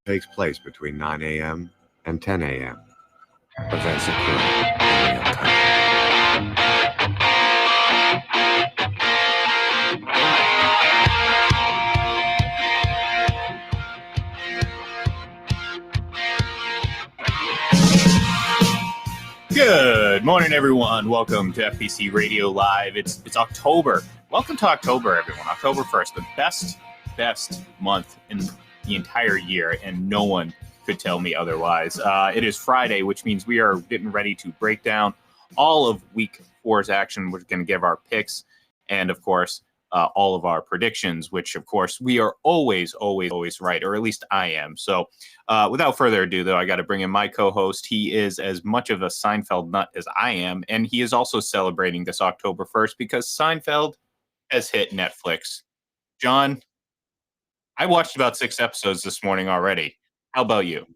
takes place between 9 a.m. and 10 a.m. Events occur in real time. Good morning, everyone. Welcome to FPC Radio Live. It's October. Welcome to October, everyone. October 1st, the best month in the entire year, and no one could tell me otherwise. It is Friday, which means we are getting ready to break down all of Week 4's action. We're going to give our picks and, of course, all of our predictions, which, of course, we are always right, or at least I am. So without further ado, though, I got to bring in my co-host. He is as much of a Seinfeld nut as I am, and he is also celebrating this October 1st because Seinfeld has hit Netflix. John, I watched about 6 episodes this morning already. How about you?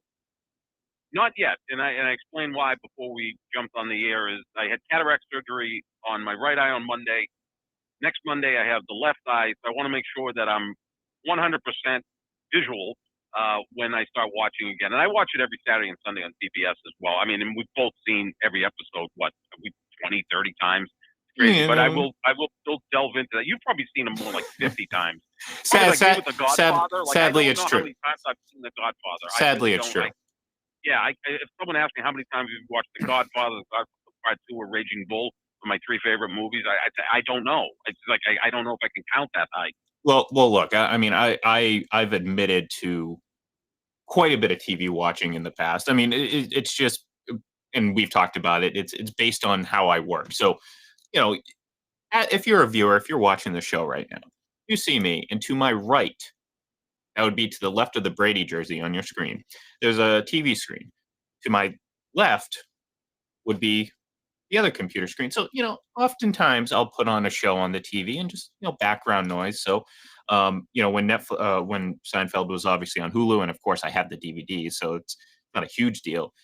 Not yet, and I explained why before we jumped on the air. Is I had cataract surgery on my right eye on Monday. Next Monday, I have the left eye, so I want to make sure that I'm 100% visual when I start watching again. And I watch it every Saturday and Sunday on CBS as well. I mean, and we've both seen every episode, 20, 30 times. It's crazy, but I will still delve into that. You've probably seen them more like 50 times. Sadly, it's true. How many times I've seen The Godfather. Sadly, it's true. If someone asked me how many times you've watched The Godfather, The Godfather Part 2, or Raging Bull, my 3 favorite movies, I don't know. It's like I don't know if I can count that high. Well, look. I mean, I've admitted to quite a bit of TV watching in the past. I mean, it's just, and we've talked about it. It's based on how I work. So, you know, if you're a viewer, if you're watching the show right now, you see me, and to my right, that would be to the left of the Brady jersey on your screen, there's a TV screen. To my left would be the other computer screen. So, oftentimes I'll put on a show on the TV and just, background noise. So, when Seinfeld was obviously on Hulu, and of course I have the DVD, so it's not a huge deal.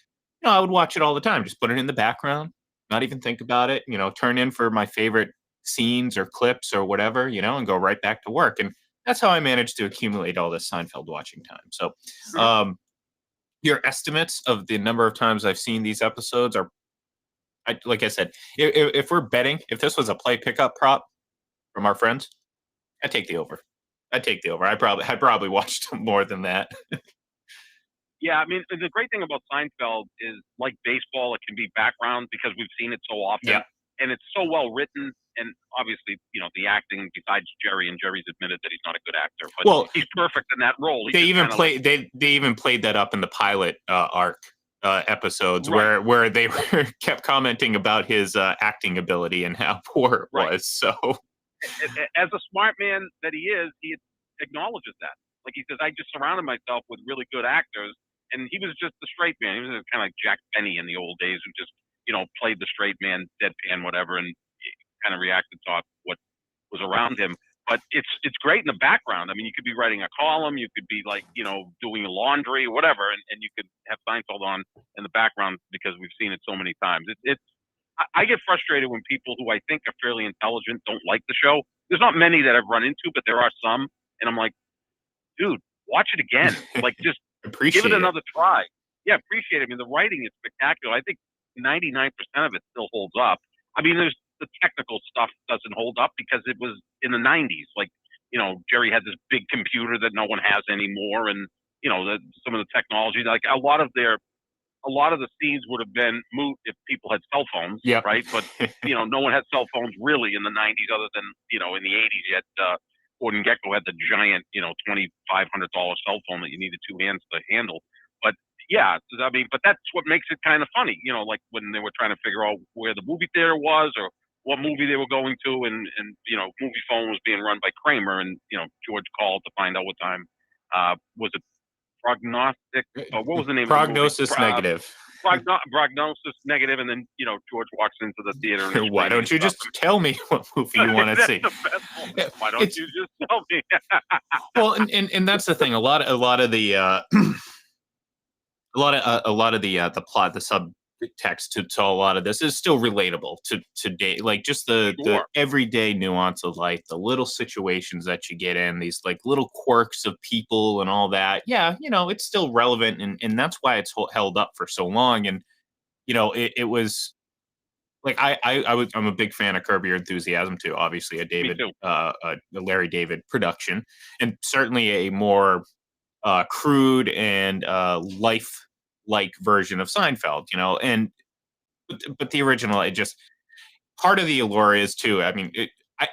I would watch it all the time. Just put it in the background, not even think about it, turn in for my favorite scenes or clips or whatever, and go right back to work. And that's how I managed to accumulate all this Seinfeld watching time. So, your estimates of the number of times I've seen these episodes are, like I said, if we're betting, if this was a play pickup prop from our friends, I'd take the over. I probably watched more than that. Yeah, I mean, the great thing about Seinfeld is, like baseball, it can be background because we've seen it so often. Yeah. And it's so well written. And obviously, the acting, besides Jerry, and Jerry's admitted that he's not a good actor, but he's perfect in that role. They even played that up in the pilot arc episodes, right, where they kept commenting about his acting ability and how poor it was. So, as a smart man that he is, he acknowledges that. Like he says, I just surrounded myself with really good actors, and he was just the straight man. He was kind of like Jack Benny in the old days, who just played the straight man, deadpan, whatever, and kind of reacted to what was around him. But it's great in the background. I mean, you could be writing a column, you could be like, doing laundry, whatever, and you could have Seinfeld on in the background because we've seen it so many times. I get frustrated when people who I think are fairly intelligent don't like the show. There's not many that I've run into, but there are some, and I'm like, dude, watch it again. Like, just give it another try. Yeah, appreciate it. I mean, the writing is spectacular. I think 99% of it still holds up. I mean, there's the technical stuff doesn't hold up because it was in the 90s. Like, Jerry had this big computer that no one has anymore, and some of the technology, like a lot of the scenes would have been moot if people had cell phones, right? But no one had cell phones really in the 90s, other than in the 80s. Yet Gordon Gekko had the giant $2,500 cell phone that you needed 2 hands to handle. But yeah, I mean, but that's what makes it kind of funny, like when they were trying to figure out where the movie theater was or what movie they were going to, and Movie Phone was being run by Kramer, and George called to find out what time was it. Prognostic. What was the name? Prognosis of the movie? Negative. Prognosis Negative, and then George walks into the theater. And why don't you just tell me what movie you want to see? Why don't you just tell me? Well, and that's the thing. A lot of the plot, the text to a lot of this is still relatable to today. Like just the Sure. everyday nuance of life, the little situations that you get in, these like little quirks of people and all that. Yeah, it's still relevant, and that's why it's held up for so long. And it was like I'm a big fan of Curb Your Enthusiasm too. Obviously, Me too. A Larry David production, and certainly a more crude and life-like version of Seinfeld. And but the original, it just part of the allure is too. I mean,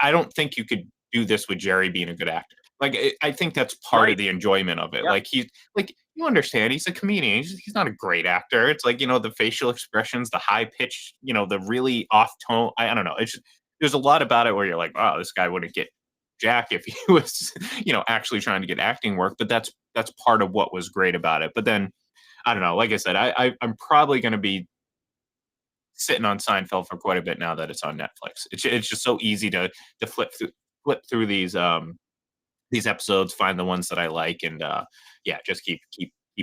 I don't think you could do this with Jerry being a good actor. Like, I think that's part of Right. the enjoyment of it. Yeah. Like you understand, he's a comedian. He's not a great actor. It's like the facial expressions, the high pitch, the really off tone. I don't know. It's just, there's a lot about it where you're like, oh, this guy wouldn't get Jack if he was, actually trying to get acting work. But that's part of what was great about it. But then I don't know. Like I said, I'm probably going to be sitting on Seinfeld for quite a bit now that it's on Netflix. It's just so easy to flip through these episodes, find the ones that I like, and yeah, just keep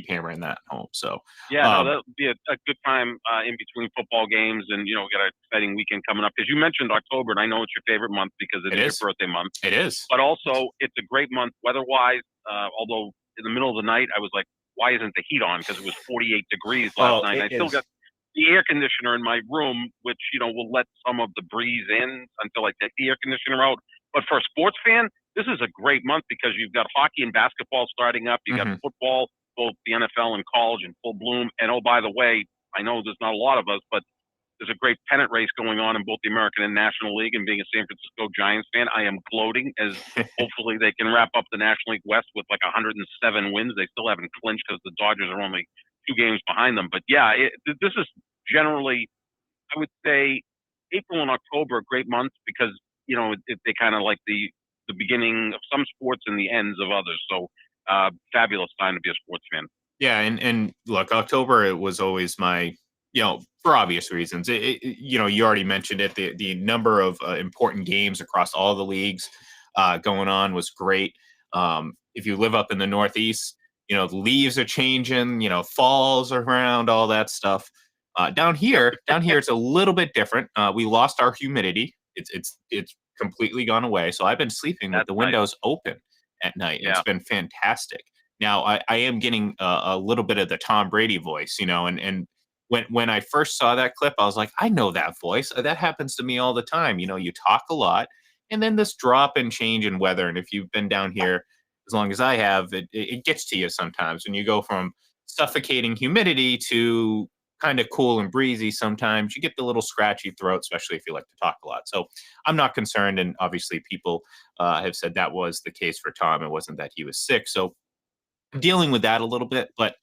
hammering that home. So Yeah, no, um, that would be a good time in between football games, and we got an exciting weekend coming up. Because you mentioned October, and I know it's your favorite month because it it is your is, birthday month. it is. But also, it's a great month weather-wise. Although in the middle of the night, I was like, "Why isn't the heat on?" Because it was 48 degrees last Well, night, and it I still is. got the air conditioner in my room, which will let some of the breeze in until I take the air conditioner out. But for a sports fan, this is a great month because you've got hockey and basketball starting up. You got Hmm. football, both the NFL and college in full bloom. And oh, by the way, I know there's not a lot of us, but there's a great pennant race going on in both the American and National League. And being a San Francisco Giants fan, I am gloating as hopefully they can wrap up the National League West with like 107 wins. They still haven't clinched because the Dodgers are only 2 games behind them. But yeah, this is generally, I would say, April and October are great months because they kind of like the beginning of some sports and the ends of others. So fabulous time to be a sports fan. Yeah, and look, October it was always my, for obvious reasons. You already mentioned it. The number of important games across all the leagues going on was great. If you live up in the Northeast, the leaves are changing. Falls around, all that stuff. Yep. Down here, it's a little bit different. We lost our humidity. It's completely gone away. So I've been sleeping with That's the nice. windows open at night, and it's Yeah. been fantastic. Now I am getting a little bit of the Tom Brady voice, and when I first saw that clip, I was like, I know that voice. That happens to me all the time. You talk a lot, and then this drop and change in weather. And if you've been down here as long as I have, it gets to you sometimes when you go from suffocating humidity to kind of cool and breezy. Sometimes you get the little scratchy throat, especially if you like to talk a lot. So I'm not concerned. And obviously, people have said that was the case for Tom. It wasn't that he was sick. So dealing with that a little bit, but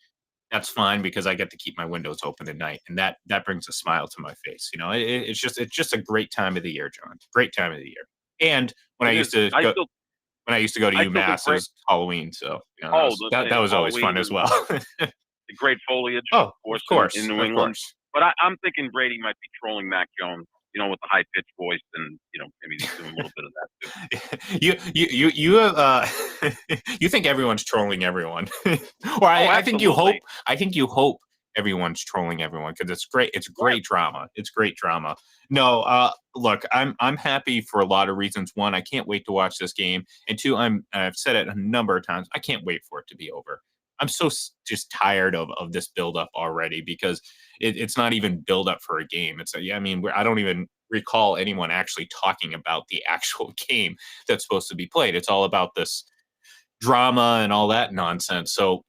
that's fine because I get to keep my windows open at night, and that brings a smile to my face. It's just a great time of the year, John. Great time of the year. And when I It is. used to I go still when I used to go to I still think UMass, it was Halloween, so that oh, was that was always fun Halloween as and well. the great foliage, Oh, of course, of in course, New of England. course. But I'm thinking Brady might be trolling Mac Jones, with the high pitched voice, and maybe he's doing a little bit of that too. You you think everyone's trolling everyone, or Oh, absolutely. I think you hope everyone's trolling everyone because it's great. It's Yes. great drama. It's great drama. No, look, I'm happy for a lot of reasons. One, I can't wait to watch this game, and two, I've said it a number of times. I can't wait for it to be over. I'm so just tired of this build up already because it's not even build up for a game. Yeah, I mean, I don't even recall anyone actually talking about the actual game that's supposed to be played. It's all about this drama and all that nonsense. So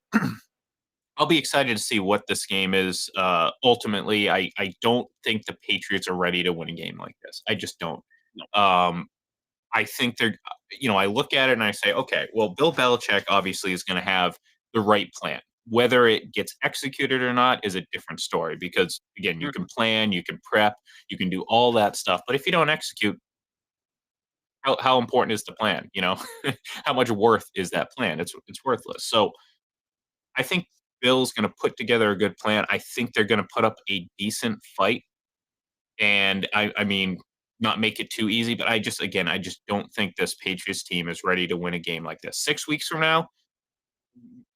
I'll be excited to see what this game is. Ultimately, I don't think the Patriots are ready to win a game like this. I just don't. No. I think I look at it and I say, okay, well, Bill Belichick obviously is going to have the right plan. Whether it gets executed or not is a different story because, again, you Mhm. can plan, you can prep, you can do all that stuff. But if you don't execute, how important is the plan? How much worth is that plan? It's worthless. So I think Bill's going to put together a good plan. I think they're going to put up a decent fight, and I mean, not make it too easy. But I just don't think this Patriots team is ready to win a game like this. 6 weeks from now,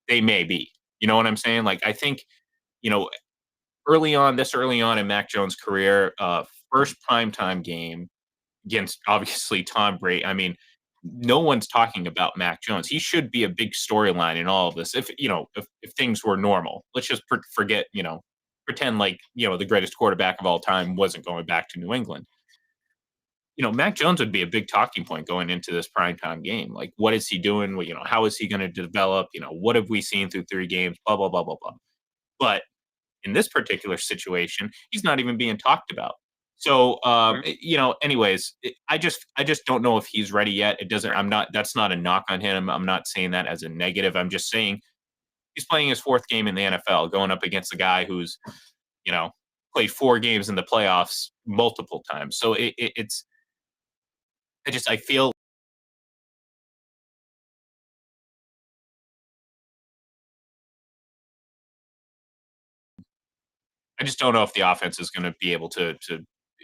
they may be. You know what I'm saying? Like I think, you know, early on in Mac Jones' career, first primetime game against obviously Tom Brady. I mean, no one's talking about Mac Jones. He should be a big storyline in all of this. If things were normal, let's just forget, pretend like, the greatest quarterback of all time wasn't going back to New England. Mac Jones would be a big talking point going into this primetime game. Like, what is he doing? How is he going to develop? What have we seen through 3 games? Blah, blah, blah, blah, blah. But in this particular situation, he's not even being talked about. So, anyways, I just don't know if he's ready yet. It doesn't. That's not a knock on him. I'm not saying that as a negative. I'm just saying he's playing his 4th game in the NFL, going up against a guy who's, played 4 games in the playoffs multiple times. So it's. I feel. I just don't know if the offense is going to be able to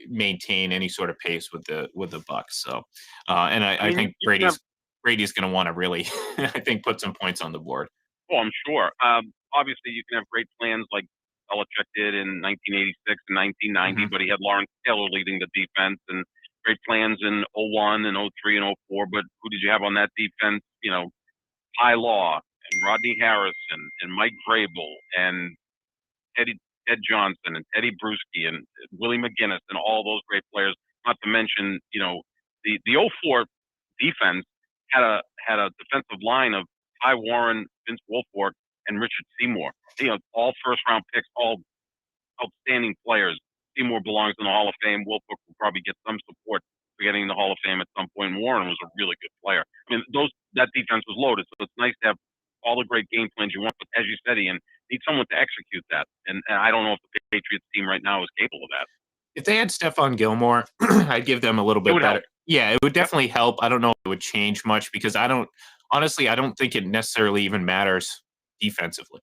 maintain any sort of pace with the Bucks. So, and I think Brady's going to want to really, I think, put some points on the board. Oh, I'm sure. Obviously, you can have great plans like Belichick did in 1986 and 1990, but he had Lawrence Taylor leading the defense, and great plans in 01 and 03 and 04. But who did you have on that defense? Ty Law and Rodney Harrison and Mike Vrabel and Ted Johnson and Teddy Bruschi and Willie McGinnis and all those great players. Not to mention, the 04 defense had a defensive line of Ty Warren, Vince Wilfork, and Richard Seymour. All first round picks, all outstanding players. Seymour belongs in the Hall of Fame. Wilfork will probably get some support for getting in the Hall of Fame at some point. Warren was a really good player. I mean, that defense was loaded, so it's nice to have all the great game plans you want. But as you said, Ian, need someone to execute that. And I don't know if the Patriots team right now is capable of that. If they had Stephon Gilmore, I'd give them a little bit better. Help. Yeah, it would definitely help. I don't know if it would change much because I don't think it necessarily even matters defensively.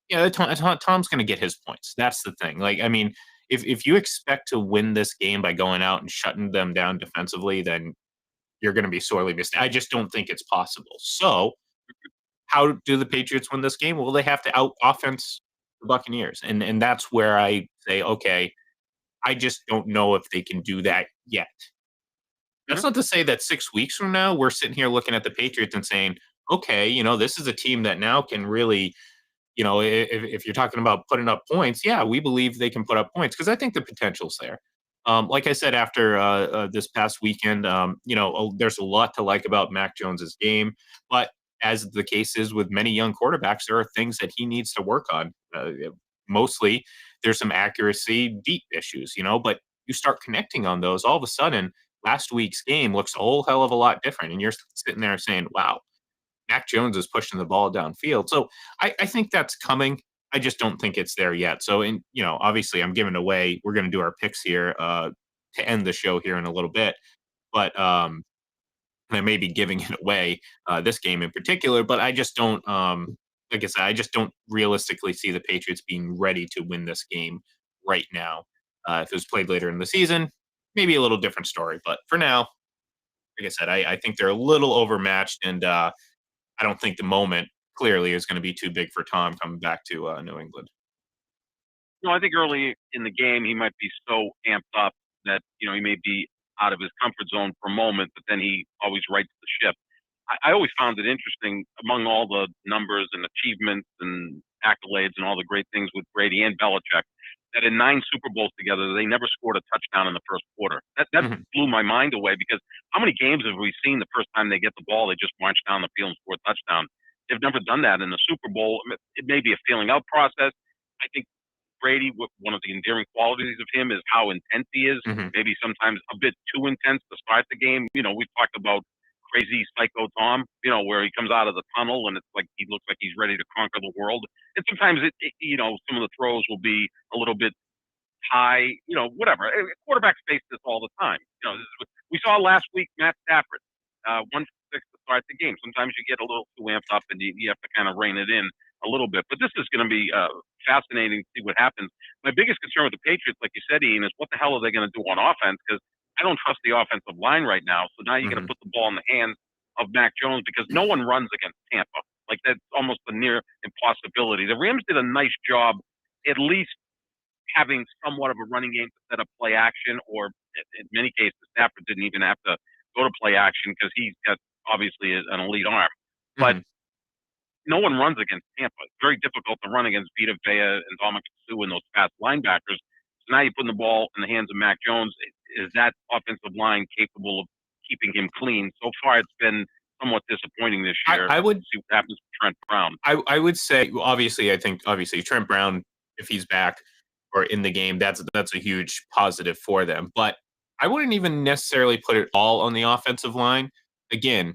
Yeah, Tom's going to get his points. That's the thing. Like, I mean, if you expect to win this game by going out and shutting them down defensively, then you're going to be sorely mistaken. I just don't think it's possible. So, how do the Patriots win this game? Well, they have to out offense the Buccaneers, and that's where I say, okay, I just don't know if they can do that yet. That's not to say that 6 weeks from now we're sitting here looking at the Patriots and saying, okay, this is a team that now can really, if you're talking about putting up points, yeah, we believe they can put up points because I think the potential's there. Like I said, after this past weekend, there's a lot to like about Mac Jones's game, but as the case is with many young quarterbacks, there are things that he needs to work on. Mostly, there's some accuracy, deep issues, but you start connecting on those, all of a sudden, last week's game looks a whole hell of a lot different, and you're sitting there saying, wow, Mac Jones is pushing the ball downfield. So I think that's coming. I just don't think it's there yet. So, obviously I'm giving away, we're going to do our picks here to end the show here in a little bit, but I may be giving it away this game in particular, but I just don't, like I said, I just don't realistically see the Patriots being ready to win this game right now. If it was played later in the season, maybe a little different story, but for now, like I said, I think they're a little overmatched, and I don't think the moment clearly is going to be too big for Tom coming back to New England. No, I think early in the game he might be so amped up that he may be out of his comfort zone for a moment, but then he always rights the ship. I always found it interesting among all the numbers and achievements and accolades and all the great things with Brady and Belichick that in 9 Super Bowls together they never scored a touchdown in the first quarter. That blew my mind away because how many games have we seen the first time they get the ball they just march down the field and score a touchdown? They've never done that in the Super Bowl. It may be a feeling out process. I think Brady, one of the endearing qualities of him is how intense he is. Maybe sometimes a bit too intense to start the game. We've talked about crazy psycho Tom, where he comes out of the tunnel and it's like he looks like he's ready to conquer the world. And sometimes some of the throws will be a little bit high, whatever. Quarterbacks face this all the time. We saw last week Matt Stafford, 1 for 6 to start the game. Sometimes you get a little too amped up and you have to kind of rein it in a little bit. But this is going to be fascinating to see what happens. My biggest concern with the Patriots, like you said, Ian, is what the hell are they going to do on offense? Because I don't trust the offensive line right now. So now you're going to put the ball in the hands of Mac Jones because no one runs against Tampa. Like that's almost a near impossibility. The Rams did a nice job, at least having somewhat of a running game to set up play action, or in many cases, Stafford didn't even have to go to play action because he's got obviously an elite arm. But no one runs against Tampa. It's very difficult to run against Vita Vea and Dominic Sue and those fast linebackers. So now you're putting the ball in the hands of Mac Jones. Is that offensive line capable of keeping him clean? So far, it's been somewhat disappointing this year. I would see what happens with Trent Brown. I would say, well, obviously, I think Trent Brown, if he's back or in the game, that's a huge positive for them. But I wouldn't even necessarily put it all on the offensive line. Again,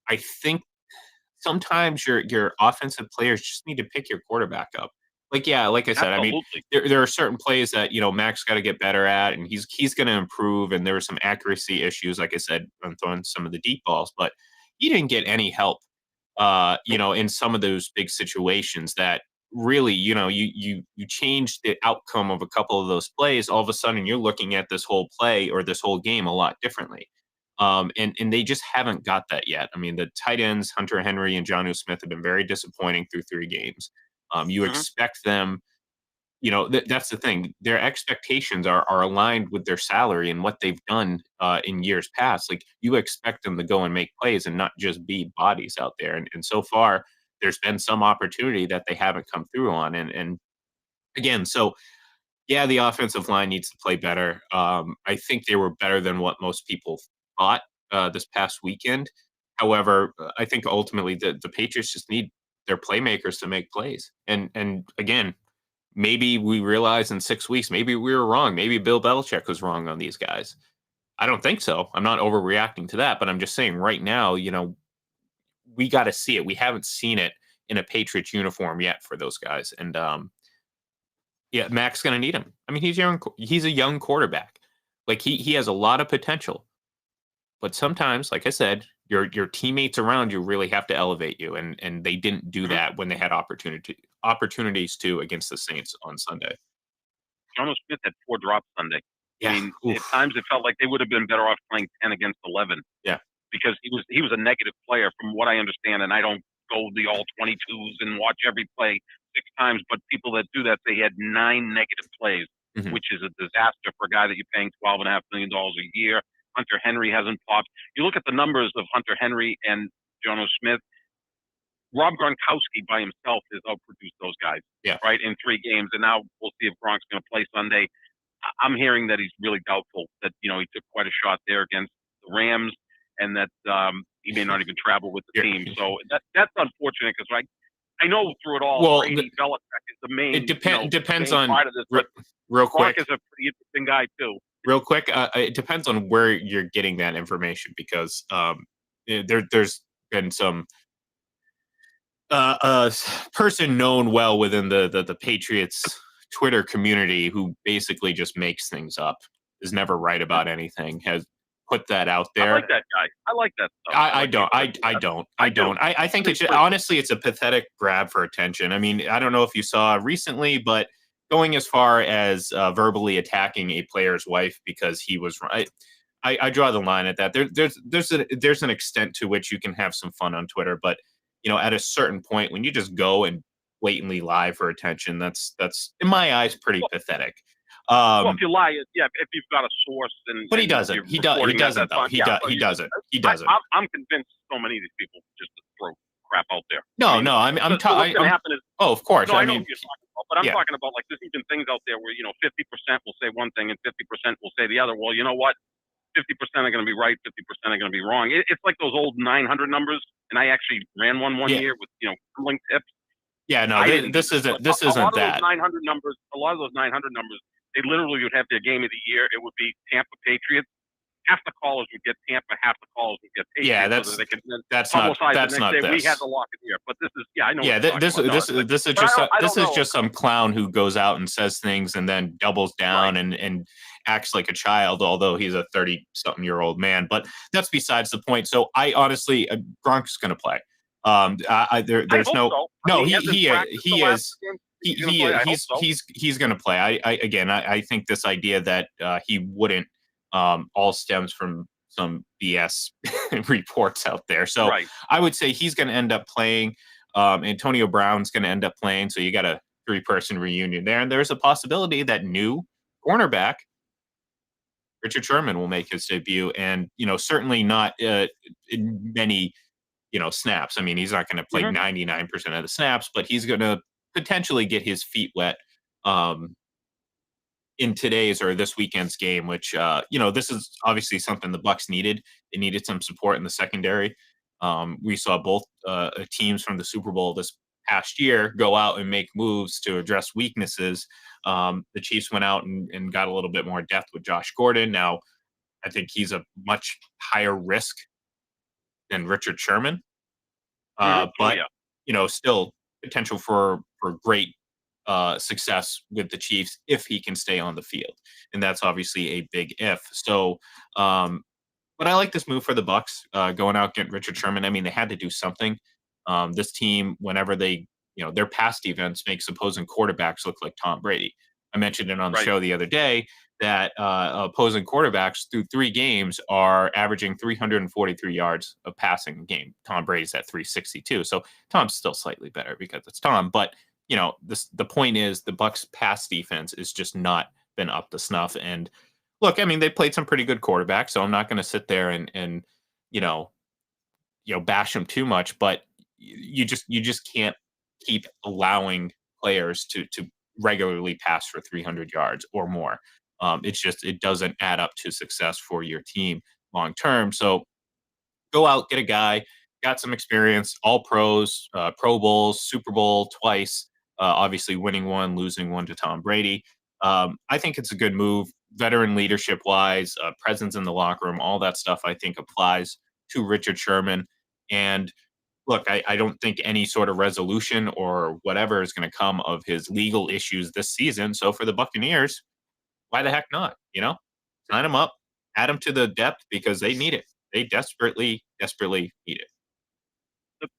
I think sometimes your offensive players just need to pick your quarterback up. Like I said, I mean, there are certain plays that Mac's got to get better at, and he's going to improve. And there were some accuracy issues, like I said, on throwing some of the deep balls, but he didn't get any help, in some of those big situations that really, you change the outcome of a couple of those plays. All of a sudden, you're looking at this whole play or this whole game a lot differently. And they just haven't got that yet. I mean, the tight ends, Hunter Henry and Jonnu Smith, have been very disappointing through 3 games. You expect them, that's the thing. Their expectations are aligned with their salary and what they've done in years past. Like, you expect them to go and make plays and not just be bodies out there. And so far, there's been some opportunity that they haven't come through on. And again, so yeah, the offensive line needs to play better. I think they were better than what most people thought this past weekend. However, I think ultimately the Patriots just need their playmakers to make plays. And again, maybe we realize in 6 weeks, maybe we were wrong. Maybe Bill Belichick was wrong on these guys. I don't think so. I'm not overreacting to that, but I'm just saying right now, we got to see it. We haven't seen it in a Patriots uniform yet for those guys. And yeah, Mac's going to need him. I mean, he's a young quarterback. Like, he has a lot of potential. But sometimes, like I said, your teammates around you really have to elevate you, and they didn't do that when they had opportunities to against the Saints on Sunday. Jonnu Smith had 4 drops Sunday. Yeah. I mean, at times it felt like they would have been better off playing 10 against 11. Yeah. Because he was a negative player from what I understand, and I don't go the all 22s and watch every play 6 times, but people that do that say he had 9 negative plays, which is a disaster for a guy that you're paying $12.5 million a year. Hunter Henry hasn't popped. You look at the numbers of Hunter Henry and Jonnu Smith. Rob Gronkowski by himself has outproduced those guys, right, in 3 games. And now we'll see if Gronk's going to play Sunday. I'm hearing that he's really doubtful, that, he took quite a shot there against the Rams, and that he may not even travel with the team. So that's unfortunate, because I know through it all, Brady Belichick is the main. It depends main on part of this, real quick. Gronk is a pretty interesting guy too. Real quick, it depends on where you're getting that information, because there's been some person known well within the Patriots Twitter community who basically just makes things up, is never right about anything, has put that out there. I like that guy. I like that stuff. I don't. I think it's honestly, it's a pathetic grab for attention. I mean, I don't know if you saw recently, but going as far as verbally attacking a player's wife because he was right. I draw the line at that. There's an extent to which you can have some fun on Twitter, but at a certain point, when you just go and blatantly lie for attention, that's in my eyes pretty pathetic. Well, if you lie, if you've got a source, but he doesn't. He doesn't though. He doesn't. I'm convinced so many of these people just throw crap out there. No, I'm what's going to happen is. Oh, of course. No, I know what you're talking about, but I'm talking about, like, there's even things out there where 50% will say one thing and 50% will say the other. Well, you know what? 50% are going to be right, 50% are going to be wrong. It's like those old 900 numbers, and I actually ran one year with gambling tips. Yeah, no, this isn't that. A lot of those 900 numbers, they literally would have their game of the year. It would be Tampa Patriots. Half the callers would get Tampa, half the callers would get Patriots. Yeah, that's not this. We had the lock in here, but this is I know. Yeah, this is just some clown who goes out and says things and then doubles down and acts like a child, although he's a 30-something-year-old man. But that's besides the point. So I honestly, Gronk's going to play. There's he's going to play. I think this idea that he wouldn't all stems from some BS reports out there. So I would say he's going to end up playing. Antonio Brown's going to end up playing. So you got to three-person reunion there. And there's a possibility that new cornerback Richard Sherman will make his debut, and certainly not in many snaps. I mean, he's not going to play 99% of the snaps, but he's going to potentially get his feet wet in today's or this weekend's game, which this is obviously something the Bucs needed. They needed some support in the secondary. We saw both teams from the Super Bowl this past year go out and make moves to address weaknesses. The Chiefs went out and got a little bit more depth with Josh Gordon. Now, I think he's a much higher risk than Richard Sherman, but still potential for great success with the Chiefs if he can stay on the field, and that's obviously a big if. So, but I like this move for the Bucs, going out getting Richard Sherman. I mean, they had to do something. This team, whenever they, their pass defense makes opposing quarterbacks look like Tom Brady. I mentioned it on the show the other day that opposing quarterbacks through 3 games are averaging 343 yards of passing a game. Tom Brady's at 362. So Tom's still slightly better because it's Tom. But, the point is the Bucs pass defense is just not been up to snuff. And look, I mean, they played some pretty good quarterbacks, so I'm not going to sit there and bash them too much. But you just can't keep allowing players to regularly pass for 300 yards or more. It doesn't add up to success for your team long term. So go out, get a guy, got some experience, all pros, Pro Bowls, Super Bowl twice, obviously winning one, losing one to Tom Brady. I think it's a good move, veteran leadership wise, presence in the locker room, all that stuff I think applies to Richard Sherman. And look, I don't think any sort of resolution or whatever is going to come of his legal issues this season. So for the Buccaneers, why the heck not? Sign him up, add him to the depth because they need it. They desperately, desperately need it.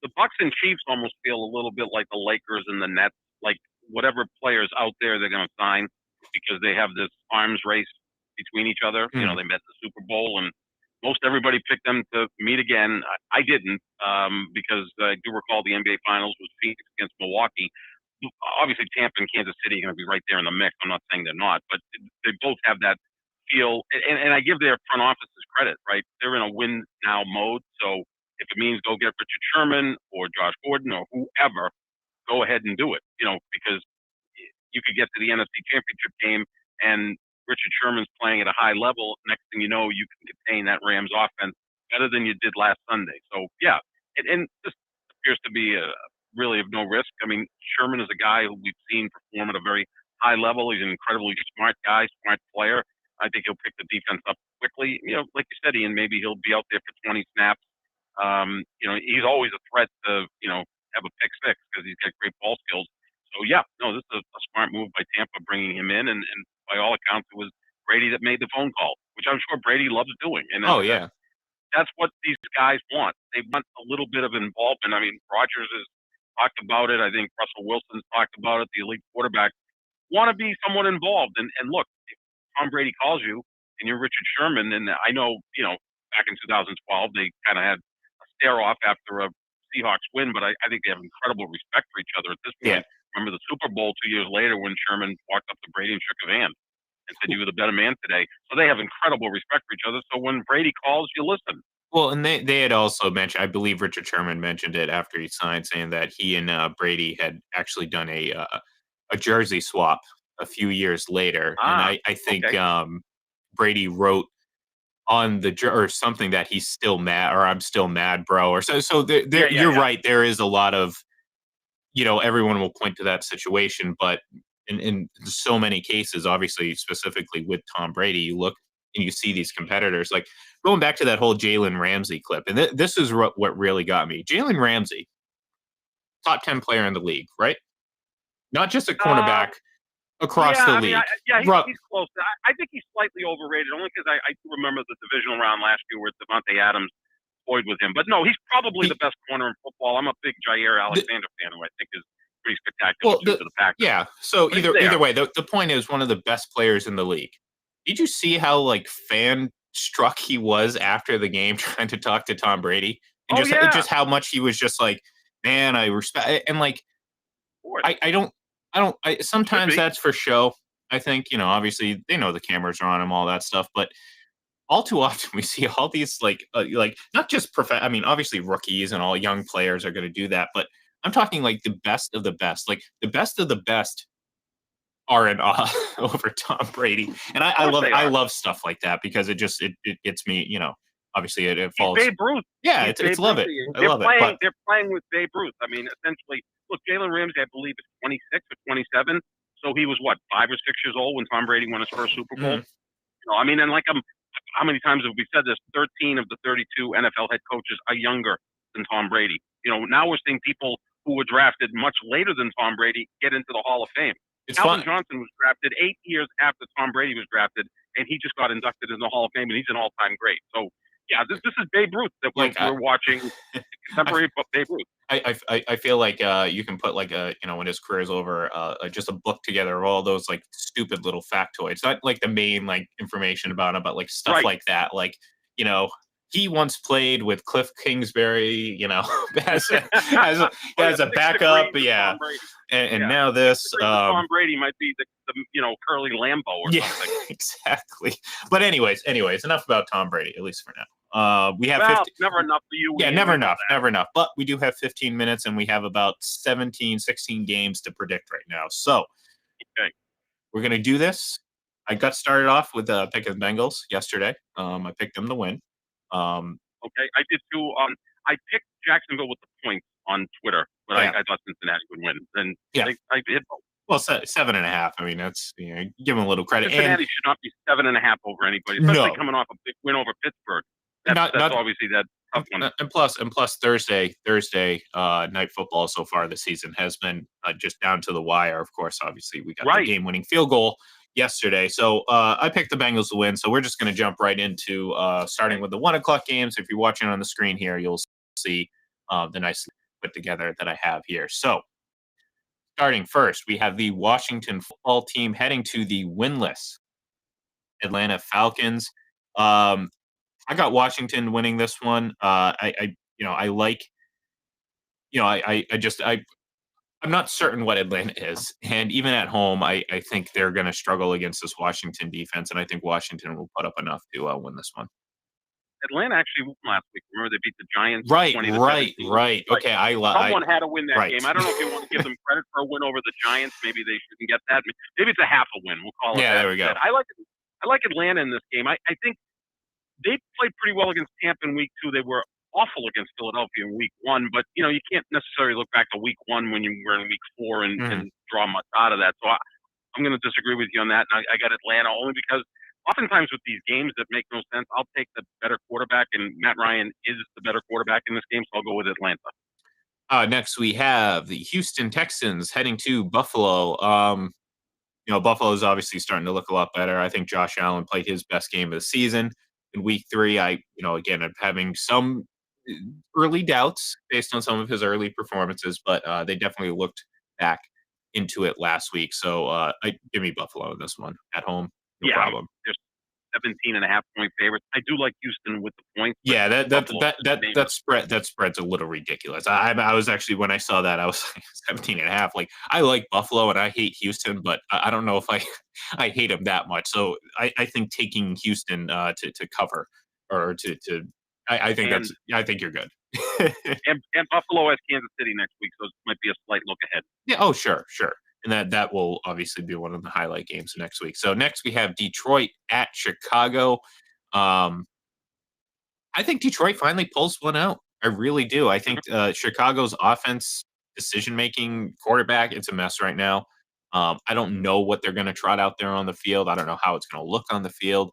The Bucs and Chiefs almost feel a little bit like the Lakers and the Nets, like whatever players out there they're going to sign because they have this arms race between each other. They met the Super Bowl and most everybody picked them to meet again. I didn't because I do recall the NBA Finals was Phoenix against Milwaukee. Obviously, Tampa and Kansas City are going to be right there in the mix. I'm not saying they're not, but they both have that feel. And I give their front offices credit, right? They're in a win now mode. So if it means go get Richard Sherman or Josh Gordon or whoever, go ahead and do it, because you could get to the NFC Championship game and Richard Sherman's playing at a high level. Next thing you know, you can contain that Rams offense better than you did last Sunday. So, yeah, and this appears to be really of no risk. I mean, Sherman is a guy who we've seen perform at a very high level. He's an incredibly smart guy, smart player. I think he'll pick the defense up quickly. Like you said, Ian, maybe he'll be out there for 20 snaps. He's always a threat to, have a pick six because he's got great ball skills. So, yeah, no, this is a smart move by Tampa bringing him in. And by all accounts, it was Brady that made the phone call, which I'm sure Brady loves doing. And that's what these guys want. They want a little bit of involvement. I mean, Rodgers has talked about it. I think Russell Wilson's talked about it. The elite quarterbacks want to be somewhat involved. And look, if Tom Brady calls you and you're Richard Sherman, and I know, back in 2012, they kind of had a stare off after a Seahawks win, but I think they have incredible respect for each other at this point. Remember the Super Bowl 2 years later when Sherman walked up to Brady and shook his hand and said, "You were the better man today." So they have incredible respect for each other. So when Brady calls, you listen. Well, and they had also mentioned, I believe Richard Sherman mentioned it after he signed, saying that he and Brady had actually done a jersey swap a few years later. And I think Brady wrote on or something that he's still mad, or I'm still mad, bro, or so. So you're right. There is a lot of, everyone will point to that situation, but in so many cases, obviously, specifically with Tom Brady, you look and you see these competitors, like going back to that whole Jalen Ramsey clip. And this is what really got me. Jalen Ramsey, top 10 player in the league, right? Not just a cornerback. Across the league. He's close. I think he's slightly overrated, only because I do remember the divisional round last year where Devontae Adams toyed with him. But no, he's probably the best corner in football. I'm a big Jair Alexander fan, who I think is pretty spectacular to the Packers. Yeah, so either way, the point is one of the best players in the league. Did you see how fan struck he was after the game trying to talk to Tom Brady? And just how much he was just like, man, I respect, and I don't Sometimes that's for show. I think, obviously they know the cameras are on him, all that stuff, but all too often we see all these like not just I mean, obviously rookies and all young players are going to do that, but I'm talking like the best of the best. Like the best of the best are in awe over Tom Brady. And Of course they I are. love stuff like that because it gets me, obviously it He's falls. Babe Ruth. Yeah, He's it's Babe love Ruth. it. I love it. But They're playing with Babe Ruth. I mean, essentially, look, Jalen Ramsey, I believe, is 26 or 27. So he was what, 5 or 6 years old when Tom Brady won his first Super Bowl. I mean, and like how many times have we said this? 13 of the 32 NFL head coaches are younger than Tom Brady. Now we're seeing people who were drafted much later than Tom Brady get into the Hall of Fame. it's Calvin fun. Johnson was drafted 8 years after Tom Brady was drafted, and he just got inducted in the Hall of Fame, and he's an all-time great. So, yeah, this is Babe Ruth that we're watching, contemporary Babe Ruth. I feel like you can put like when his career is over, just a book together of all those like stupid little factoids, not like the main like information about him, but like stuff like that, like he once played with Cliff Kingsbury, as a backup, yeah, and now this Tom Brady might be the curly Lambo or something. Exactly. But anyways, enough about Tom Brady, at least for now. We have never enough for you. Yeah, never enough. But we do have 15 minutes, and we have about 17, 16 games to predict right now. So we're going to do this. I got started off with picking the Bengals yesterday. I picked them to win. Okay, I did too. I picked Jacksonville with the points on Twitter, but I thought Cincinnati would win. And I hit both. Well, 7.5. I mean, that's give them a little credit. Cincinnati should not be 7.5 over anybody, especially coming off a big win over Pittsburgh. That's obviously that tough one. And plus Thursday night football so far this season has been just down to the wire. Of course, obviously we got the game-winning field goal yesterday. So I picked the Bengals to win. So we're just going to jump right into starting with the 1:00 games. If you're watching on the screen here, you'll see the nice put together that I have here. So starting first, we have the Washington football team heading to the winless Atlanta Falcons. I got Washington winning this one. I'm not certain what Atlanta is, and even at home, I think they're going to struggle against this Washington defense, and I think Washington will put up enough to win this one. Atlanta actually won last week. Remember they beat the Giants? Right. 20-17. Okay, someone had to win that game. I don't know if you want to give them credit for a win over the Giants. Maybe they shouldn't get that. Maybe it's a half a win. We'll call it that. Yeah, there we go. I like Atlanta in this game. I think they played pretty well against Tampa in week 2. They were awful against Philadelphia in week 1, but you can't necessarily look back to week 1 when you were in week 4 and draw much out of that. So I'm going to disagree with you on that. And I got Atlanta only because oftentimes with these games that make no sense, I'll take the better quarterback, and Matt Ryan is the better quarterback in this game, so I'll go with Atlanta. Next, we have the Houston Texans heading to Buffalo. Buffalo's obviously starting to look a lot better. I think Josh Allen played his best game of the season. In week 3, again, I'm having some early doubts based on some of his early performances, but they definitely looked back into it last week. So give me Buffalo in this one at home. No problem. There's 17.5-point favorites. I do like Houston with the points. Yeah, that spread's a little ridiculous. I was actually, when I saw that, I was like 17.5. Like, I like Buffalo and I hate Houston, but I don't know if I hate them that much. So I think taking Houston to cover or I think you're good. and Buffalo has Kansas City next week, so it might be a slight look ahead. Yeah. Oh, sure. And that will obviously be one of the highlight games next week. So next we have Detroit at Chicago. I think Detroit finally pulls one out. I really do. I think Chicago's offense, decision-making, quarterback, it's a mess right now. I don't know what they're going to trot out there on the field. I don't know how it's going to look on the field.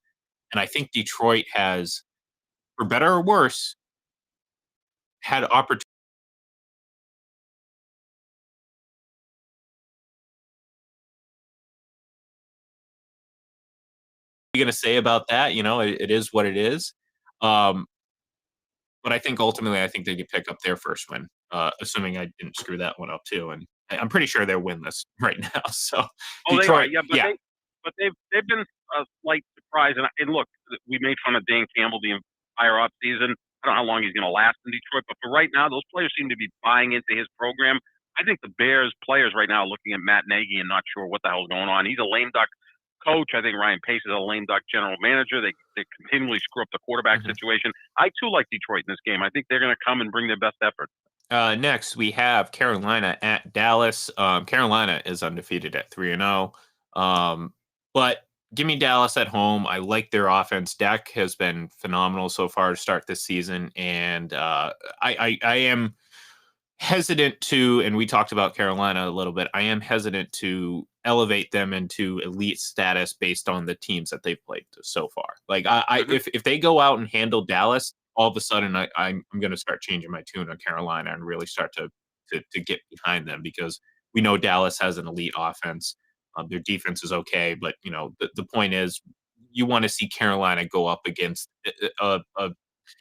And I think Detroit has, for better or worse, had opportunity. Going to say about that, it is what it is. But I think ultimately, they could pick up their first win, assuming I didn't screw that one up too. And I'm pretty sure they're winless right now. So Detroit, they are, but they've been a slight surprise. And look, we made fun of Dan Campbell the entire offseason. I don't know how long he's going to last in Detroit, but for right now, those players seem to be buying into his program. I think the Bears players right now are looking at Matt Nagy and not sure what the hell's going on. He's a lame duck coach. I think Ryan Pace is a lame duck general manager. They continually screw up the quarterback situation. I too like Detroit in this game. I think they're going to come and bring their best effort. Next, we have Carolina at Dallas. Carolina is undefeated at 3-0. But give me Dallas at home. I like their offense. Dak has been phenomenal so far to start this season. And I am hesitant to, and we talked about Carolina a little bit, I am hesitant to elevate them into elite status based on the teams that they've played so far. Like if they go out and handle Dallas, all of a sudden I'm going to start changing my tune on Carolina and really start to get behind them, because we know Dallas has an elite offense. Their defense is okay, but the point is, you want to see Carolina go up against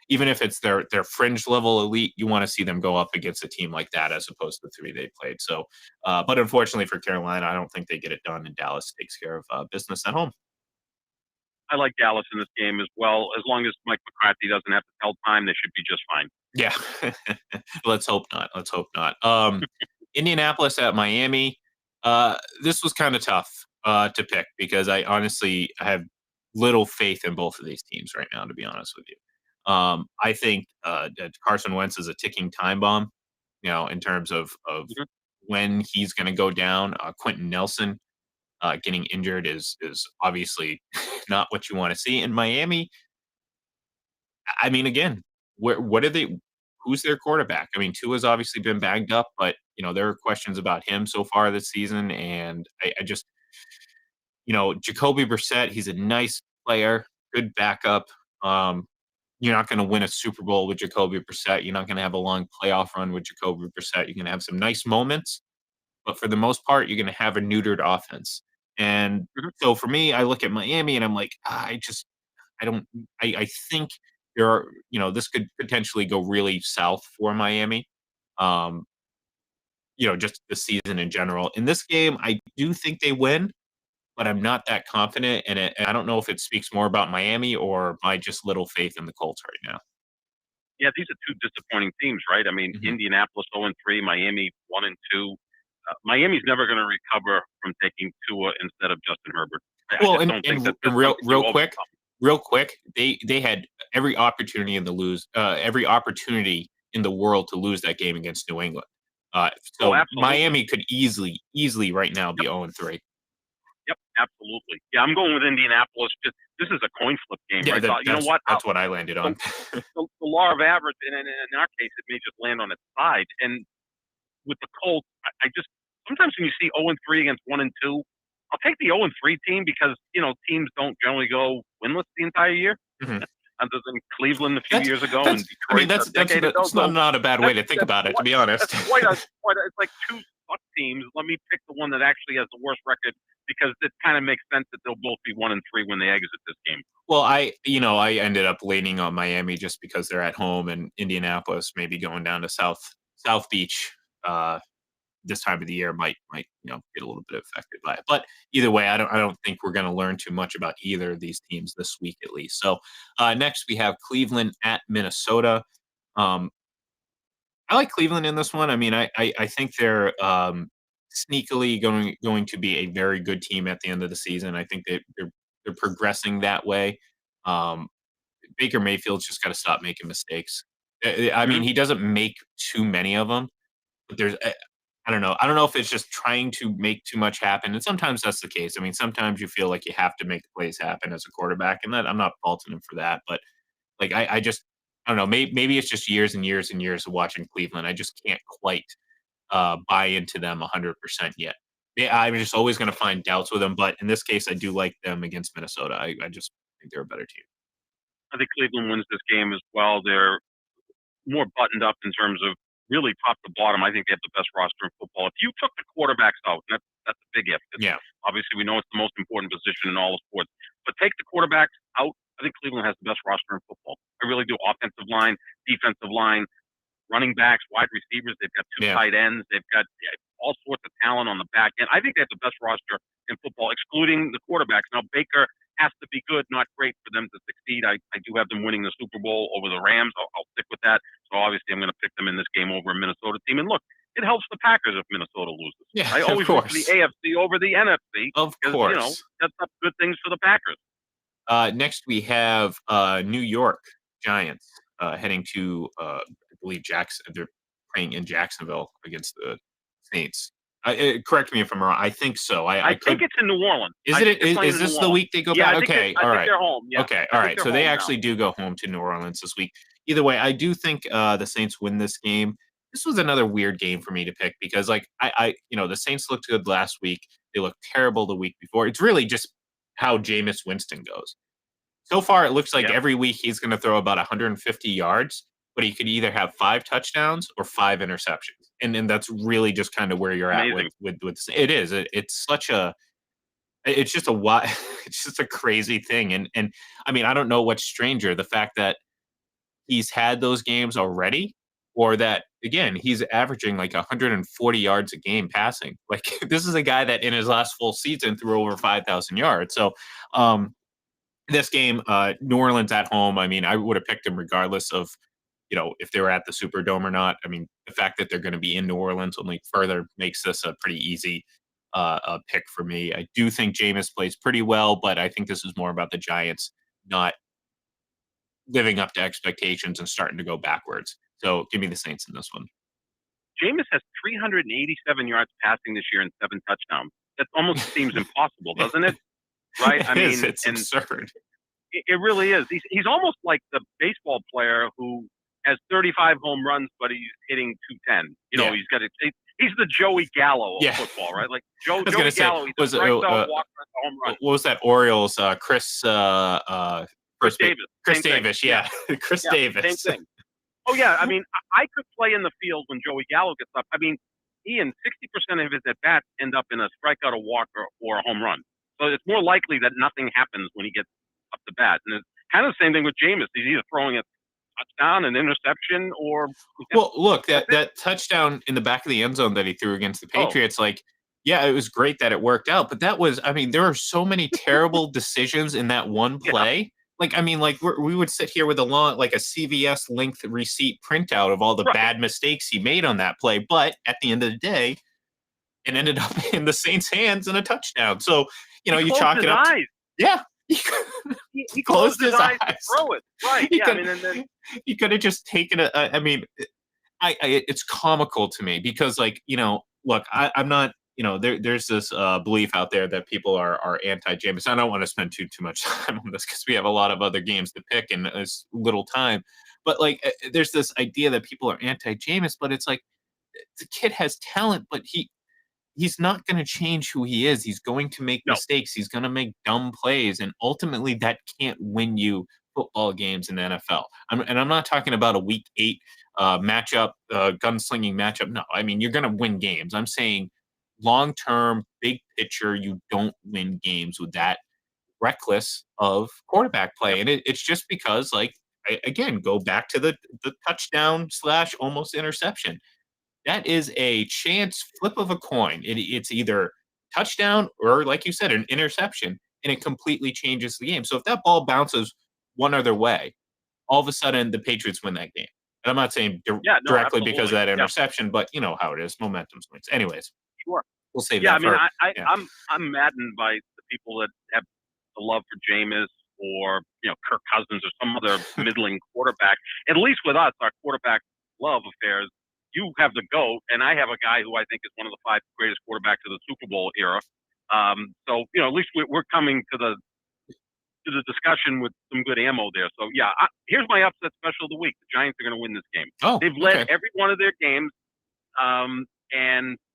even if it's their fringe level elite, you want to see them go up against a team like that as opposed to the three they played. So, but unfortunately for Carolina, I don't think they get it done, and Dallas takes care of business at home. I like Dallas in this game as well. As long as Mike McCarthy doesn't have to tell time, they should be just fine. Yeah. Let's hope not. Let's hope not. Indianapolis at Miami. This was kind of tough to pick, because I honestly have little faith in both of these teams right now, to be honest with you. I think that Carson Wentz is a ticking time bomb, in terms of when he's going to go down. Quentin Nelson getting injured is obviously not what you want to see in Miami. I mean, again, what are they? Who's their quarterback? I mean, Tua's obviously been banged up, but there are questions about him so far this season, and I just, Jacoby Brissett, he's a nice player, good backup. You're not going to win a Super Bowl with Jacoby Brissett. You're not going to have a long playoff run with Jacoby Brissett. You're going to have some nice moments, but for the most part, you're going to have a neutered offense. And so for me, I look at Miami and I'm like, I think there are, this could potentially go really south for Miami. Just the season in general. In this game, I do think they win, but I'm not that confident. And I don't know if it speaks more about Miami or my just little faith in the Colts right now. Yeah, these are two disappointing teams, right? I mean, Indianapolis 0-3, Miami 1-2. Miami's never going to recover from taking Tua instead of Justin Herbert. Well, real quick, they had every opportunity in the world to lose that game against New England. So Miami could easily right now be 0-3. Yep, absolutely. Yeah, I'm going with Indianapolis. This is a coin flip game, yeah, right? You know what? That's what I landed on. The law of average, and in our case, it may just land on its side. And with the Colts, I just sometimes when you see 0-3 against 1-2, I'll take the 0-3 team, because teams don't generally go winless the entire year. Other than Cleveland a few years ago, and Detroit. I mean, that's not a bad way to think about it, to be honest. It's like two suck teams. Let me pick the one that actually has the worst record, because it kind of makes sense that they'll both be 1-3 when they exit this game. Well, I ended up leaning on Miami just because they're at home, and Indianapolis maybe going down to South Beach this time of the year might get a little bit affected by it. But either way, I don't think we're going to learn too much about either of these teams this week, at least. So next we have Cleveland at Minnesota. I like Cleveland in this one. I mean, I think they're sneakily going to be a very good team at the end of the season. I think they're progressing that way. Baker Mayfield's just got to stop making mistakes. I mean, he doesn't make too many of them, but I don't know. I don't know if it's just trying to make too much happen, and sometimes that's the case. I mean, sometimes you feel like you have to make the plays happen as a quarterback, and that I'm not faulting him for that. But like, I don't know. Maybe it's just years and years and years of watching Cleveland. I just can't quite buy into them 100% yet. I'm just always going to find doubts with them, but in this case, I do like them against Minnesota. I just think they're a better team. I think Cleveland wins this game as well. They're more buttoned up in terms of really top to bottom. I think they have the best roster in football. If you took the quarterbacks out, and that's a big if. Yeah. Obviously, we know it's the most important position in all of sports. But take the quarterbacks out, I think Cleveland has the best roster in football. I really do. Offensive line, defensive line, running backs, wide receivers. They've got two tight ends. They've got all sorts of talent on the back end. I think they have the best roster in football, excluding the quarterbacks. Now, Baker has to be good, not great for them to succeed. I do have them winning the Super Bowl over the Rams. I'll stick with that. So obviously I'm going to pick them in this game over a Minnesota team. And look, it helps the Packers if Minnesota loses. Yeah, I always root for the AFC over the NFC of because course. that's up good things for the Packers. Next, we have New York Giants heading to, I believe, Jackson. They're playing in Jacksonville against the Saints. Correct me if I'm wrong. I think so. I think it's in New Orleans. Is it? Is this the week they go back? back? Okay, I all think right. they're home. Yeah. Okay, all right. So they actually do go home to New Orleans this week. Either way, I do think the Saints win this game. This was another weird game for me to pick because, like, the Saints looked good last week. They looked terrible the week before. It's really just how Jameis Winston goes. So far, it looks like every week he's going to throw about 150 yards, but he could either have 5 touchdowns or 5 interceptions, and that's really just kind of where you're at with it is. It's such a it's just a it's just a crazy thing, and I mean I don't know what's stranger, the fact that he's had those games already, or that again he's averaging like 140 yards a game passing. Like this is a guy that in his last full season threw over 5,000 yards. So. This game, New Orleans at home. I mean, I would have picked them regardless of, if they were at the Superdome or not. I mean, the fact that they're going to be in New Orleans only further makes this a pretty easy pick for me. I do think Jameis plays pretty well, but I think this is more about the Giants not living up to expectations and starting to go backwards. So give me the Saints in this one. Jameis has 387 yards passing this year and 7 touchdowns. That almost seems impossible, doesn't it? Right? It's absurd. It really is. He's almost like the baseball player who has 35 home runs, but he's hitting 210. He's the Joey Gallo of football, right? Like Joey Gallo. He's a strikeout, walk, home run. What was that Orioles? Chris Davis. Chris Davis, yeah. Chris Davis. Same thing. Oh yeah, I mean, I could play in the field when Joey Gallo gets up. I mean, 60% of his at bats end up in a strikeout, a walk, or a home run. So it's more likely that nothing happens when he gets up the bat. And it's kind of the same thing with Jameis. He's either throwing a touchdown, an interception, or... Well, look, that touchdown in the back of the end zone that he threw against the Patriots, it was great that it worked out. But that was, I mean, there are so many terrible decisions in that one play. We would sit here with a CVS length receipt printout of all the bad mistakes he made on that play. But at the end of the day, it ended up in the Saints' hands and a touchdown. So, you chalk it up. Yeah. He closed his eyes to throw it. Right. He could have just taken it. It's comical to me because, look, I'm not, there's this belief out there that people are anti-Jameis. I don't want to spend too much time on this because we have a lot of other games to pick and there's little time. But, there's this idea that people are anti-Jameis, but it's like the kid has talent, but he's not going to change who he is. He's going to make mistakes. He's going to make dumb plays. And ultimately, that can't win you football games in the NFL. I'm not talking about a week 8 matchup, gunslinging matchup. No, I mean, you're going to win games. I'm saying long-term, big picture, you don't win games with that reckless of quarterback play. And it's just because, again, go back to the touchdown / almost interception. That is a chance flip of a coin. It's either touchdown or, like you said, an interception, and it completely changes the game. So if that ball bounces one other way, all of a sudden the Patriots win that game. And I'm not saying directly because of that interception, but you know how it is. Momentum swings. Anyways, sure. We'll save that. I'm maddened by the people that have the love for Jameis or Kirk Cousins or some other middling quarterback. At least with us, our quarterback love affairs. You have the GOAT, and I have a guy who I think is one of the 5 greatest quarterbacks of the Super Bowl era. So at least we're coming to the discussion with some good ammo there. So here's my upset special of the week. The Giants are going to win this game. They've led every one of their games, and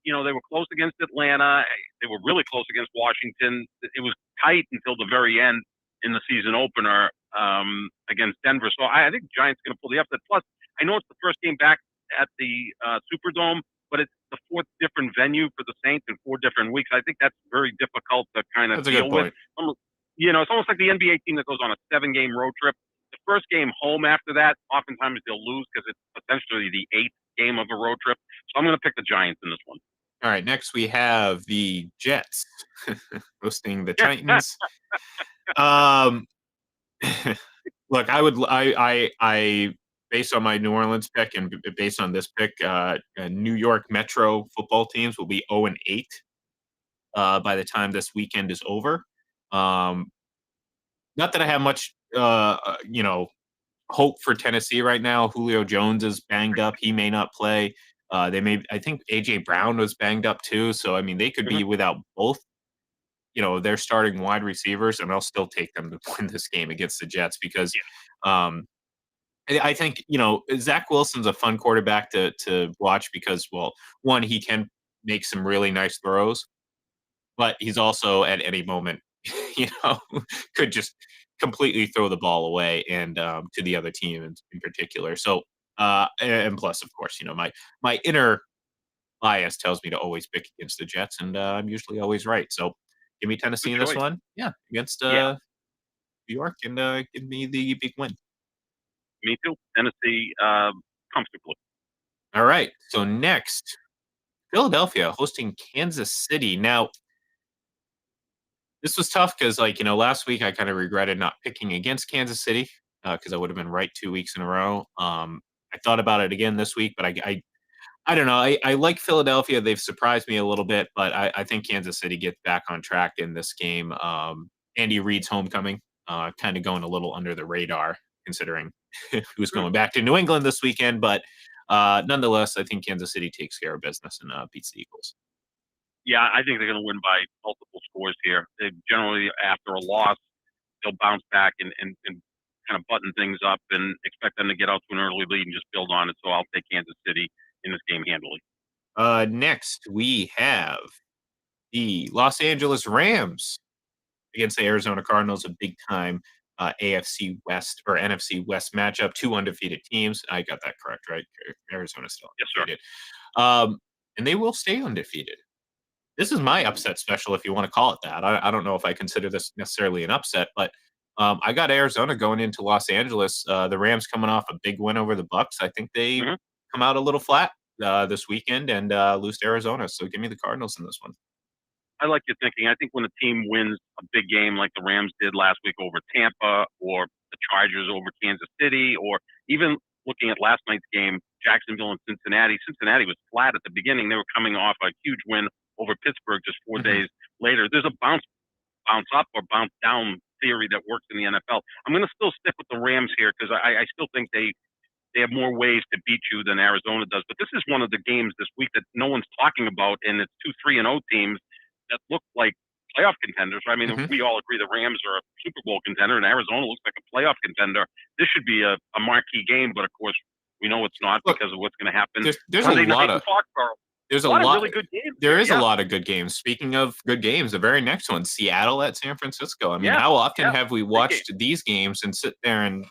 they were close against Atlanta. They were really close against Washington. It was tight until the very end in the season opener against Denver. So I think the Giants are going to pull the upset. Plus, I know it's the first game back at the Superdome, but it's the 4th different venue for the Saints in 4 different weeks. I think that's very difficult to kind of deal with. It's almost like the NBA team that goes on a 7-game road trip. The first game home after that, oftentimes they'll lose because it's essentially the 8th game of a road trip. So I'm going to pick the Giants in this one. All right, next we have the Jets hosting the Titans. Look, I based on my New Orleans pick and based on this pick, New York Metro football teams will be 0-8 by the time this weekend is over. Um, Not that I have much, hope for Tennessee right now. Julio Jones is banged up; he may not play. I think AJ Brown was banged up too. So I mean, they could Mhm. be without both, their starting wide receivers, and I'll still take them to win this game against the Jets because, um, I think Zach Wilson's a fun quarterback to watch because, well, one, he can make some really nice throws, but he's also at any moment, you know, could just completely throw the ball away and to the other team in particular. So, and plus, of course, my inner bias tells me to always pick against the Jets, and I'm usually always right. So, give me Tennessee Good in this choice. one, yeah, against Yeah, New York, and give me the big win. me too. Tennessee, comfortably. All right. So next, Philadelphia hosting Kansas City. Now, this was tough because, last week I kind of regretted not picking against Kansas City because I would have been right 2 weeks in a row. I thought about it again this week, but I don't know. I like Philadelphia. They've surprised me a little bit, but I think Kansas City gets back on track in this game. Andy Reid's homecoming, kind of going a little under the radar considering who's Hmm. going back to New England this weekend. But nonetheless, I think Kansas City takes care of business and beats the Eagles. Yeah, I think they're going to win by multiple scores here. They generally, after a loss, they'll bounce back and kind of button things up and expect them to get out to an early lead and just build on it. So I'll take Kansas City in this game handily. Next, we have the Los Angeles Rams against the Arizona Cardinals, a big time AFC West or NFC West matchup. Two undefeated teams. I got that correct, right? Arizona's still Yes, sir. undefeated. And they will stay undefeated. This is my upset special, if you want to call it that. I don't know if I consider this necessarily an upset, but I got Arizona going into Los Angeles. The Rams coming off a big win over the Bucks. I think they Mhm. come out a little flat this weekend and lose to Arizona. So give me the Cardinals in this one. I like your thinking. I think when a team wins a big game like the Rams did last week over Tampa, or the Chargers over Kansas City, or even looking at last night's game, Jacksonville and Cincinnati. Cincinnati was flat at the beginning. They were coming off a huge win over Pittsburgh just 4 Mhm. days later. There's a bounce up or bounce down theory that works in the NFL. I'm going to still stick with the Rams here because I still think they have more ways to beat you than Arizona does. But this is one of the games this week that no one's talking about, and it's 2-3-0 teams that look like playoff contenders. I mean, Mhm. we all agree the Rams are a Super Bowl contender, and Arizona looks like a playoff contender. This should be a marquee game, but of course, we know it's not Look, because of what's going to happen there's Sunday a lot night in of Foxborough. there's A a lot of lot really good games there here. is a Yeah, lot of good games. Speaking of good games, the very next one, Seattle at San Francisco. I mean, yeah, how often yeah. have we Big game. watched these games and sit there and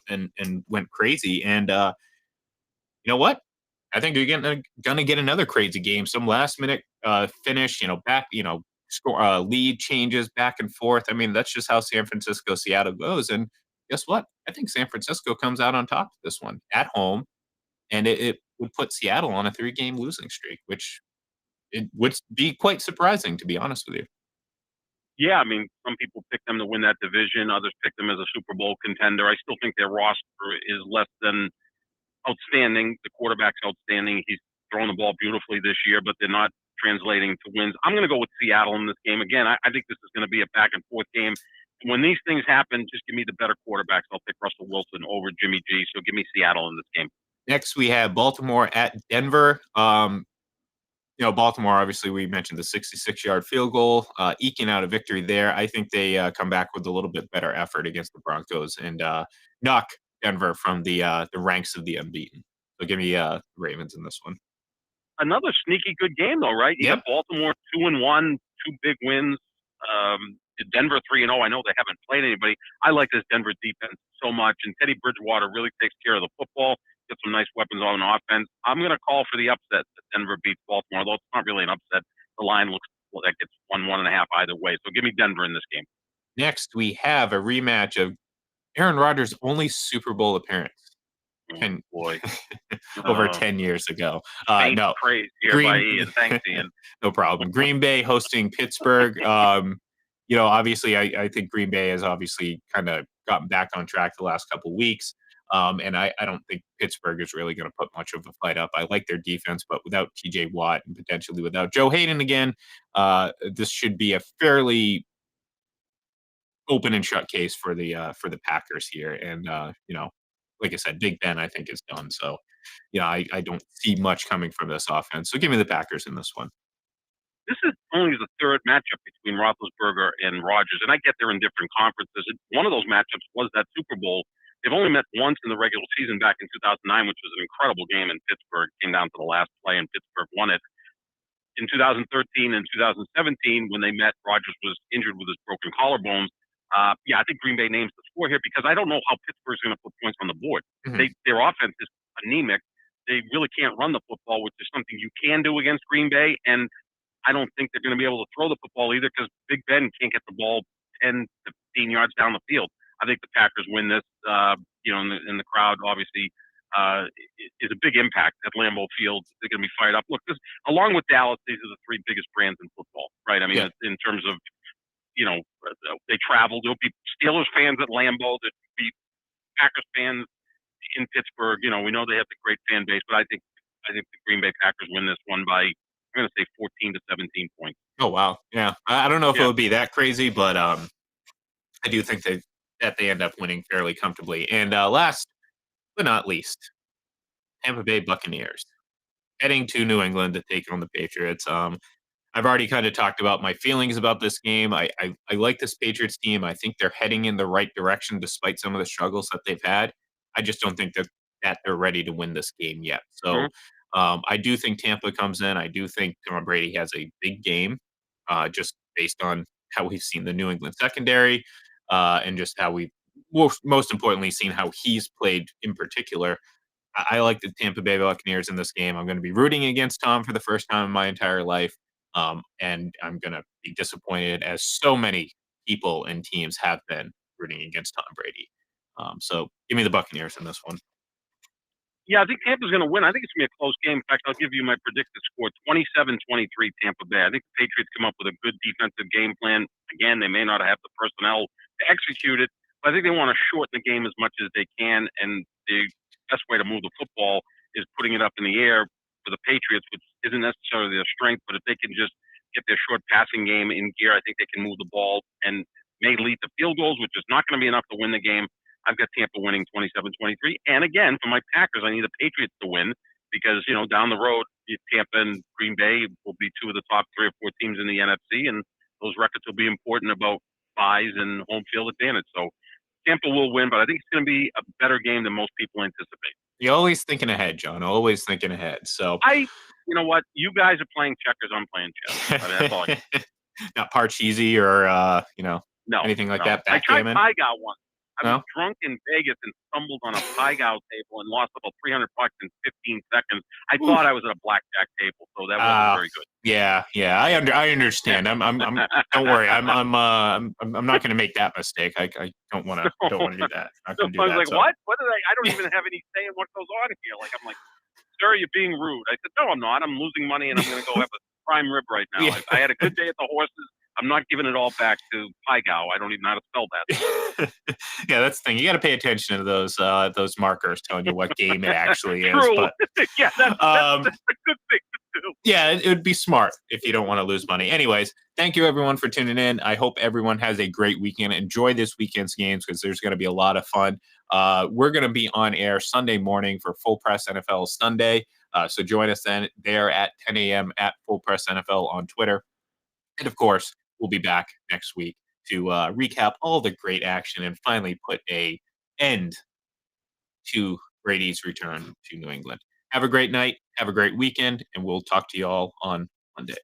went crazy? And you know what? I think you're gonna get another crazy game. Some last minute finish, back, score lead changes back and forth. I mean, that's just how San Francisco Seattle goes. And guess what? I think San Francisco comes out on top of this one at home, and it would put Seattle on a 3-game losing streak, which it would be quite surprising, to be honest with you. Yeah, I mean, some people pick them to win that division. Others pick them as a Super Bowl contender. I still think their roster is less than outstanding. The quarterback's outstanding. He's thrown the ball beautifully this year, but they're not translating to wins. I'm going to go with Seattle in this game. Again, I think this is going to be a back and forth game. And when these things happen, just give me the better quarterbacks. I'll pick Russell Wilson over Jimmy G. So give me Seattle in this game. Next, we have Baltimore at Denver. Baltimore, obviously, we mentioned the 66-yard field goal, eking out a victory there. I think they come back with a little bit better effort against the Broncos and knock Denver from the ranks of the unbeaten. So give me Ravens in this one. Another sneaky good game, though, right? You Yep. got Baltimore 2-1, two big wins. Denver 3-0. I know they haven't played anybody. I like this Denver defense so much, and Teddy Bridgewater really takes care of the football. Get some nice weapons on offense. I'm going to call for the upset that Denver beats Baltimore, although it's not really an upset. The line looks like it's 1.5 either way. So give me Denver in this game. Next, we have a rematch of Aaron Rodgers' only Super Bowl appearance. Oh, boy. Over 10 years ago. Faint No, praise here by Ian. Thanks, Ian. no problem. Green Bay hosting Pittsburgh. Obviously, I think Green Bay has obviously kind of gotten back on track the last couple weeks. And I don't think Pittsburgh is really going to put much of a fight up. I like their defense, but without TJ Watt and potentially without Joe Hayden again, this should be a fairly open and shut case for the Packers here. And like I said, Big Ben I think is done. So I don't see much coming from this offense. So give me the Packers in this one. This is only the third matchup between Roethlisberger and Rodgers, and I get they're in different conferences. One of those matchups was that Super Bowl. They've only met once in the regular season back in 2009, which was an incredible game in Pittsburgh. It came down to the last play, and Pittsburgh won it. In 2013 and 2017, when they met, Rodgers was injured with his broken collarbone. I think Green Bay names the score here because I don't know how Pittsburgh's going to put points on the board. Mhm. Their offense is anemic. They really can't run the football, which is something you can do against Green Bay. And I don't think they're going to be able to throw the football either because Big Ben can't get the ball 10 to 15 yards down the field. I think the Packers win this. In the crowd, obviously, is a big impact at Lambeau Field. They're going to be fired up. Look, along with Dallas, these are the three biggest brands in football, right? I mean, in terms of, they travel. There'll be Steelers fans at Lambeau. There'll be Packers fans in Pittsburgh. We know they have the great fan base, but I think the Green Bay Packers win this one by, I'm going to say 14 to 17 points. Oh, wow. Yeah. I don't know if it would be that crazy, but I do think that they end up winning fairly comfortably. And last but not least, Tampa Bay Buccaneers heading to New England to take on the Patriots. I've already kind of talked about my feelings about this game. I like this Patriots team. I think they're heading in the right direction despite some of the struggles that they've had. I just don't think that they're ready to win this game yet. So I do think Tampa comes in. I do think Tom Brady has a big game, just based on how we've seen the New England secondary and just how we've most importantly seen how he's played in particular. I like the Tampa Bay Buccaneers in this game. I'm going to be rooting against Tom for the first time in my entire life. And I'm going to be disappointed as so many people and teams have been rooting against Tom Brady. So give me the Buccaneers in this one. Yeah, I think Tampa's going to win. I think it's going to be a close game. In fact, I'll give you my predicted score, 27-23 Tampa Bay. I think the Patriots come up with a good defensive game plan. Again, they may not have the personnel to execute it, but I think they want to shorten the game as much as they can, and the best way to move the football is putting it up in the air for the Patriots, which isn't necessarily their strength, but if they can just get their short passing game in gear, I think they can move the ball and may lead to field goals, which is not going to be enough to win the game. I've got Tampa winning 27-23. And again, for my Packers, I need the Patriots to win because, down the road, Tampa and Green Bay will be two of the top 3 or 4 teams in the NFC, and those records will be important about buys and home field advantage. So Tampa will win, but I think it's going to be a better game than most people anticipate. You're always thinking ahead, John. Always thinking ahead. So you know what? You guys are playing checkers. I'm playing chess. I mean, that's all I can. Not Parcheesi or anything like that. I tried Backgammon. Pie Gow once. I was drunk in Vegas and stumbled on a Pie Gow table and lost about $300 in 15 seconds. I thought I was at a blackjack table, so that wasn't very good. Yeah. I understand. I'm don't worry. I'm not going to make that mistake. I don't want to do that. I was like, what? What did I don't even have any say in what goes on here. I'm like, sir, you're being rude. I said, no, I'm not. I'm losing money and I'm going to go have a prime rib right now. I had a good day at the horses. I'm not giving it all back to Pie Gow. I don't even know how to spell that. Yeah, that's the thing. You got to pay attention to those markers telling you what game it actually is. True. But, yeah, that's a good thing to do. Yeah, it would be smart if you don't want to lose money. Anyways, thank you everyone for tuning in. I hope everyone has a great weekend. Enjoy this weekend's games because there's going to be a lot of fun. We're going to be on air Sunday morning for Full Press NFL Sunday. So join us then there at 10 a.m. at Full Press NFL on Twitter. And of course, we'll be back next week to recap all the great action and finally put an end to Brady's return to New England. Have a great night. Have a great weekend. And we'll talk to you all on Monday.